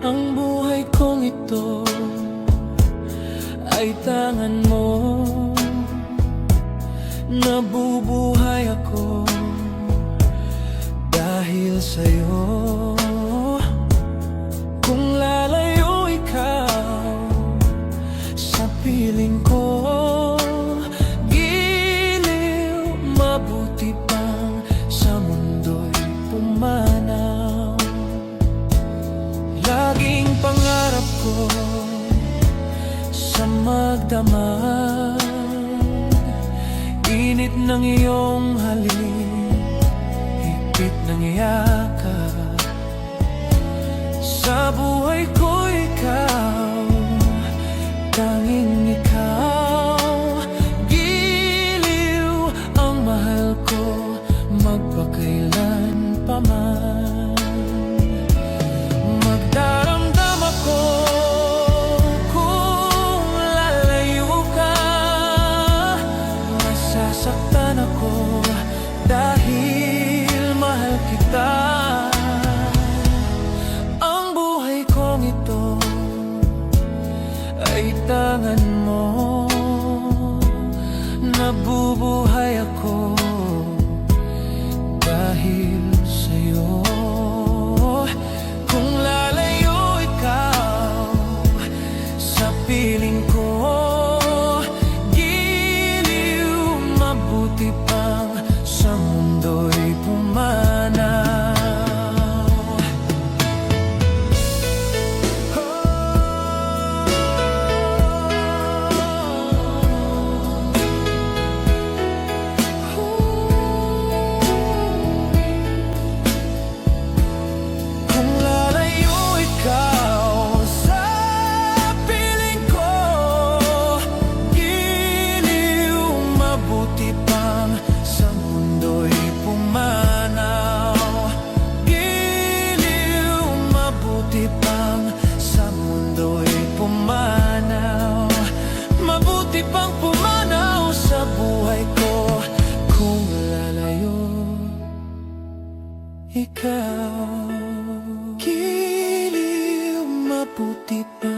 Ang buhay kong ito ay tangan mo. Nabubuhay ako dahil sa'yo. Kung lalayo ikaw sa piling ko, giliw, mabuti pang sa mundo'y pumanaw. Laging pangarap ko sa magdamag, init ng iyong halik, higpit ng yakap. Sa buhay ko ikaw, tanging ikaw, giliw ang mahal ko magpakailan pa man. Magdaramdam ako kung lalayo ka, masasaktan ako dahil mahal kita. Ang buhay kong ito ay tangan mo. Nabubuhay ako dahil sa'yo. Kung lalayo ikaw sa piling ko, giliw, mabuti pang sa mundo'y pumanaw. Kung lalayo ikaw sa piling ko, giliw, mabuti pang sa mundo'y pumanaw. Giliw, mabuti pang sa mundo'y pumanaw. Mabuti pang pumanaw sa buhay ko kung lalayo ikaw. Giliw, mabuti pa